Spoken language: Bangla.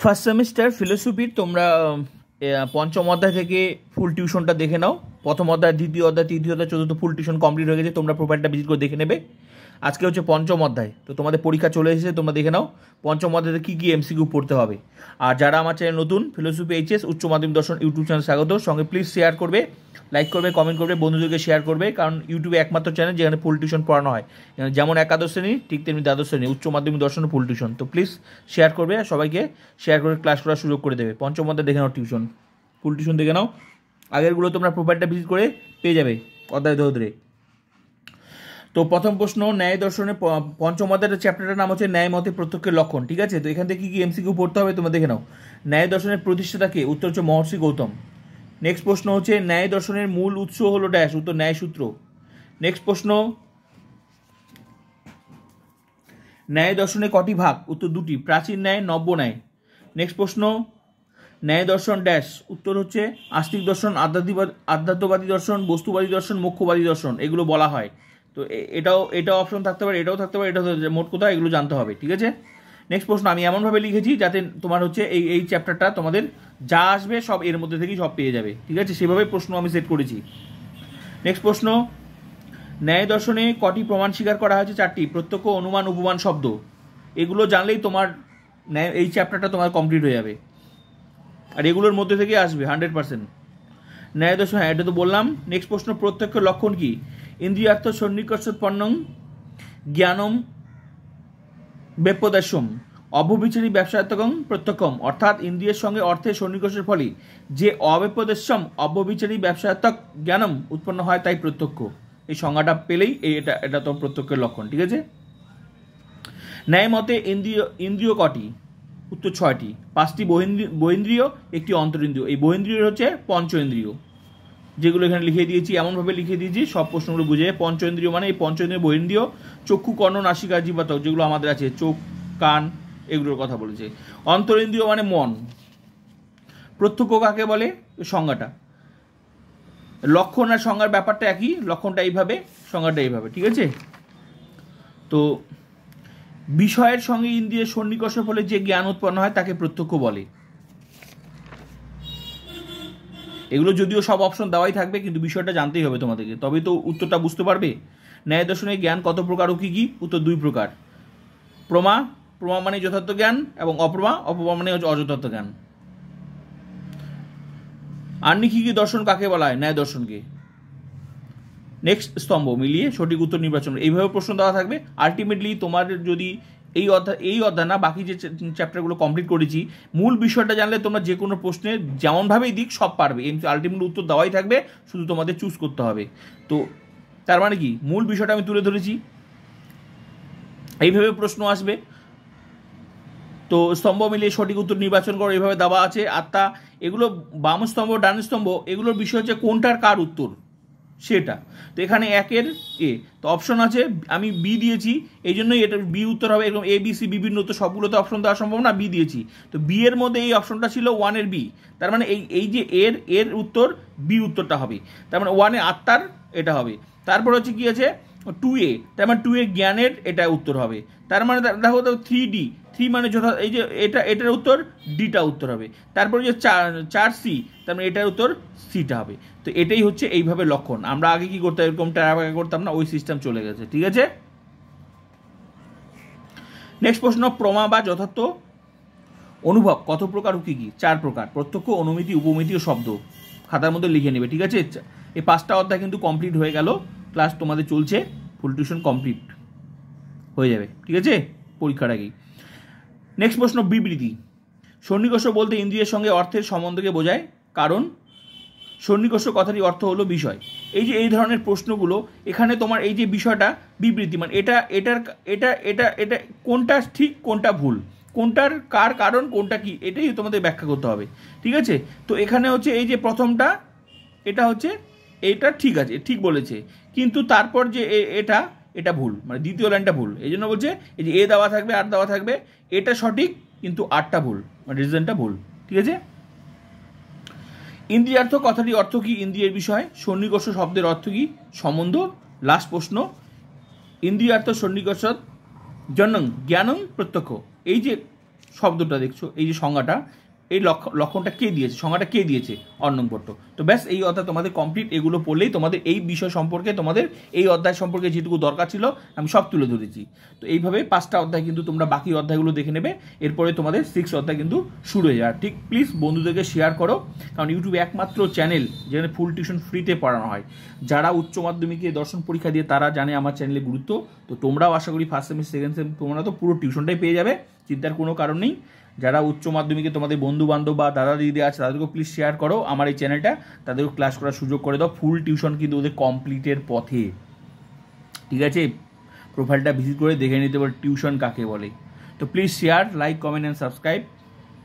ফার্স্ট সেমিস্টার ফিলোসফির তোমরা পঞ্চম অধ্যায় থেকে ফুল টিউশনটা দেখে নাও। প্রথম অধ্যায়, দ্বিতীয় অধ্যায়, তৃতীয় অধ্যায়, চতুর্থ ফুল টিউশন কমপ্লিট হয়ে গেছে। তোমরা প্রোফাইলটা ভিজিট করে দেখে নেবে। আজকে হচ্ছে পঞ্চম অধ্যায়, তো তোমাদের পরীক্ষা চলে এসেছে, তোমরা দেখে নাও পঞ্চম অধ্যায়ে কী কী এমসিকিউ পড়তে হবে। আর যারা আমার চ্যানেল নতুন, ফিলোসফি এইচএস উচ্চ মাধ্যমিক দর্শন ইউটিউব চ্যানেল স্বাগত। সঙ্গে প্লিজ শেয়ার করবে, লাইক করবে, কমেন্ট করবে, বন্ধুদেরকে শেয়ার করবে, কারণ ইউটিউবে একমাত্র চ্যানেল যেখানে ফুল টিউশন পড়ানো হয়। যেমন একাদশ শ্রেণী ঠিক তেমনি দ্বাদশ শ্রেণী উচ্চ মাধ্যমিক দর্শন ফুল টিউশন। তো প্লিজ শেয়ার করবে, সবাইকে শেয়ার করে ক্লাস করার সুযোগ করে দেবে। পঞ্চম অধ্যায় দেখে নাও, টিউশন ফুল টিউশন দেখে নাও। আগেরগুলো তোমরা প্রোফাইলটা ভিজিট করে পেয়ে যাবে অধ্যায় ধরে। তো প্রথম প্রশ্ন, ন্যায় দর্শনের পঞ্চম অধ্যায়ের চ্যাপ্টারটার নাম হচ্ছে ন্যায় মতে প্রত্যক্ষের লক্ষণ। ঠিক আছে, তো এখান থেকে কী এমসিকিউ পড়তে হবে তোমরা দেখে নাও। ন্যায় দর্শনের প্রতিষ্ঠাতাকে? উত্তর হচ্ছে মহর্ষি গৌতম। নেক্সট প্রশ্ন হচ্ছে ন্যায় দর্শনের মূল উৎস হলো ড্যাশ? উত্তর ন্যায় সূত্র। নেক্সট প্রশ্ন, ন্যায় দর্শনে কটি ভাগ? উত্তর দুটি, প্রাচীন ন্যায়, নব্য ন্যায়। নেক্সট প্রশ্ন, ন্যায় দর্শন ড্যাশ? উত্তর হচ্ছে আস্তিক দর্শন, আধ্যাত্মবাদী দর্শন, বস্তুবাদী দর্শন, মোক্ষবাদী দর্শন, এগুলো বলা হয়। তো এটাও অপশন থাকতে পারে, এটাও থাকতে পারে, এটাও মোট কথা এগুলো জানতে হবে। ঠিক আছে। নেক্সট প্রশ্ন আমি এমনভাবে লিখেছি যাতে তোমার হচ্ছে এই চ্যাপ্টারটা তোমাদের যা আসবে সব এর মধ্যে থেকেই সব পেয়ে যাবে। ঠিক আছে, সেভাবে প্রশ্ন আমি সেট করেছি। নেক্সট প্রশ্ন, ন্যায় দর্শনে কটি প্রমাণ স্বীকার করা হয়েছে? চারটি, প্রত্যক্ষ, অনুমান, উপমান, শব্দ। এগুলো জানলেই তোমার এই চ্যাপ্টারটা তোমার কমপ্লিট হয়ে যাবে, আর এগুলোর মধ্যে থেকে আসবে 100%। ন্যায় দর্শন, হ্যাঁ এটা তো বললাম। নেক্সট প্রশ্ন, প্রত্যক্ষ লক্ষণ কি? ইন্দ্রিয়ার্থ সন্নিকর্ষোৎপন্নং জ্ঞানম ব্যপদেশম অব্যভিচারী ব্যবসায়ত্মকং প্রত্যক্ষম। অর্থাৎ ইন্দ্রিয়ের সঙ্গে অর্থের সন্নিকর্ষের ফলে যে অব্যপদেশম অব্যভিচারী ব্যবসায়ত্মক জ্ঞানম উৎপন্ন হয় তাই প্রত্যক্ষ। এই সংজ্ঞাটা পেলেই এটা তো প্রত্যক্ষের লক্ষণ। ঠিক আছে। ন্যায় মতে ইন্দ্রিয় কটি? উত্তর 6টি, 5টি বহিন্দ্রিয়, একটি অন্তরিন্দ্রিয়। এই বহিন্দ্রিয় হচ্ছে পঞ্চ ইন্দ্রিয়, যেগুলো এখানে লিখে দিয়েছি, এমনভাবে লিখে দিয়েছি সব প্রশ্নগুলো বুঝে। পঞ্চ ইন্দ্রিয় মানে এই পঞ্চ ইন্দ্রিয়, বহিন্দ্রিয়, চক্ষু, কর্ণ, নাসিকা, জিহ্বা, ত্বক, যেগুলো আমাদের আছে, চোখ, কান, এগুলোর কথা বলেছে। অন্তরিন্দ্রিয় মানে মন। প্রত্যক্ষ কাকে বলে? সংজ্ঞাটা, লক্ষণ আর সংজ্ঞার ব্যাপারটা একই, লক্ষণটা এইভাবে, সংজ্ঞাটা এইভাবে। ঠিক আছে। তো বিষয়ের সঙ্গে ইন্দ্রিয়ের সন্নিকর্ষের ফলে যে জ্ঞান উৎপন্ন হয় তাকে প্রত্যক্ষ বলে। এগুলো যদিও সব অপশন দেওয়াই থাকবে, কিন্তু বিষয়টা জানতেই হবে তোমাদেরকে, তবেই তো উত্তরটা বুঝতে পারবে। ন্যায় দর্শনের জ্ঞান কত প্রকার ও কী কী? উত্তর 2 প্রকার, প্রমা মানে যথার্থ জ্ঞান, এবং অপ্রমা মানে হচ্ছে অযথার্থ জ্ঞান। আহ্নিকী দর্শন কাকে বলা হয়? ন্যায় দর্শনকে। নেক্সট স্তম্ভ মিলিয়ে সঠিক উত্তর নির্বাচন। এইভাবে প্রশ্ন দেওয়া থাকবে। আলটিমেটলি তোমার যদি এই অধ্যায় না, বাকি যে চ্যাপ্টারগুলো কমপ্লিট করেছি, মূল বিষয়টা জানলে তোমরা যে কোনো প্রশ্নের যেমনভাবেই দিক সব পারবে। আলটিমেটলি উত্তর দেওয়াই থাকবে, শুধু তোমাদের চুজ করতে হবে। তো তার মানে কি, মূল বিষয়টা আমি তুলে ধরেছি, এইভাবে প্রশ্ন আসবে। তো স্তম্ভ মিলিয়ে সঠিক উত্তর নির্বাচন করো, এইভাবে দেওয়া আছে। আত্মা, এগুলো বাম স্তম্ভ, ডান স্তম্ভ, এগুলোর বিষয় হচ্ছে কোনটার কার উত্তর সেটা। তো এখানে 1-এর এ, তো অপশন আছে, আমি বি দিয়েছি, এই জন্যই এটা বি উত্তর হবে। এরকম এ বি সি বিভিন্ন উত্তর, সবগুলোতে অপশন দেওয়া সম্ভব না, বি দিয়েছি। তো বি এর মধ্যে এই অপশনটা ছিল 1-এর বি, তার মানে এই যে এর উত্তর বি উত্তরটা হবে, তার মানে 1-এ আত্মার এটা হবে। তারপর হচ্ছে কি আছে 2-এ, তার মানে 2-এ জ্ঞানের এটা উত্তর হবে। তার মানে দেখো 3D, 3 মানে এই যে এটার উত্তর ডিটা উত্তর হবে। তারপরে যে 4C, তার মানে এটার উত্তর সিটা হবে। তো এটাই হচ্ছে এইভাবে লক্ষণ। আমরা আগে কি করতাম, এরকম টাকা করতাম না, ওই সিস্টেম চলে গেছে। ঠিক আছে। নেক্সট প্রশ্ন, প্রমা বা যথার্থ অনুভব কত প্রকার ও কি কি? 4 প্রকার, প্রত্যক্ষ, অনুমিতি, উপমিতি ও শব্দ। খাতার মধ্যে লিখে নেবে। ঠিক আছে। এই 5টা অধ্যায় কিন্তু কমপ্লিট হয়ে গেল, ক্লাস তোমাদের চলছে, ফুল টিউশন কমপ্লিট হয়ে যাবে। ঠিক আছে, পরীক্ষার আগেই। নেক্সট প্রশ্ন, বিবৃতি। সন্নিকর্ষ বলতে ইন্দ্রিয়ের সঙ্গে অর্থের সম্বন্ধকে বোঝায়, কারণ সন্নিকর্ষ কথাটি অর্থ হলো বিষয়। এই যে এই ধরনের প্রশ্নগুলো, এখানে তোমার এই যে বিষয়টা বিবৃতি, মানে এটা কোনটা ঠিক কোনটা ভুল, কোনটার কার কারণ কোনটা কি, এটাই তোমাদের ব্যাখ্যা করতে হবে। ঠিক আছে। তো এখানে হচ্ছে এই যে প্রথমটা, এটা হচ্ছে এইটা ঠিক আছে, ঠিক বলেছে, কিন্তু তারপর যে এটা ভুল, মানে দ্বিতীয় লাইনটা ভুল। এই জন্য বলছে এই যে এ দেওয়া থাকবে, আর দেওয়া থাকবে, এটা সঠিক কিন্তু আরটা ভুল, মানে রিজনটা ভুল। ঠিক আছে। ইন্দ্রিয়ার্থ কথাটি অর্থ কি? ইন্দ্রিয়ের বিষয়। সন্নিকর্ষ শব্দের অর্থ কি? সম্বন্ধ। লাস্ট প্রশ্ন, ইন্দ্রিয়ার্থ সন্নিকর্ষ জন্যং জ্ঞানং প্রত্যক্ষ। এই যে শব্দটা দেখছো, এই যে সংজ্ঞাটা, এই লক্ষণটা কে দিয়েছে, সংজ্ঞাটা কে দিয়েছে, অর্ণবপট্ট। তো ব্যাস এই অধ্যায় তোমাদের কমপ্লিট। এগুলো পড়লেই তোমাদের এই বিষয় সম্পর্কে, তোমাদের এই অধ্যায় সম্পর্কে যেটুকু দরকার ছিল আমি সব তুলে ধরেছি। তো এইভাবে 5টা অধ্যায় কিন্তু তোমরা বাকি অধ্যায়গুলো দেখে নেবে, এরপরে তোমাদের 6 অধ্যায় কিন্তু শুরু হয়ে যায়। ঠিক প্লিজ বন্ধুদেরকে শেয়ার করো, কারণ ইউটিউবে একমাত্র চ্যানেল যেখানে ফুল টিউশন ফ্রিতে পড়ানো হয়। যারা উচ্চ মাধ্যমিকে দর্শন পরীক্ষা দিয়ে তারা জানে আমার চ্যানেলের গুরুত্ব। তো তোমরাও আশা করি ফার্স্ট সেমিস্টার সেকেন্ড সেম তোমরা তো পুরো টিউশনটাই পেয়ে যাবে, চিন্তার কোনো কারণ নেই। যারা উচ্চ মাধ্যমিকে তোমাদের বন্ধু বান্ধব বা দাদা দিদি আছে তাদেরকেও প্লিজ শেয়ার করো আমার এই চ্যানেলটা, তাদেরকেও ক্লাস করার সুযোগ করে দাও। ফুল টিউশন কিন্তু ওদের কমপ্লিটের পথে, ঠিক আছে? প্রোফাইলটা ভিজিট করে দেখে নিতে পারো টিউশন কাকে বলে। তো please share, like, comment and subscribe.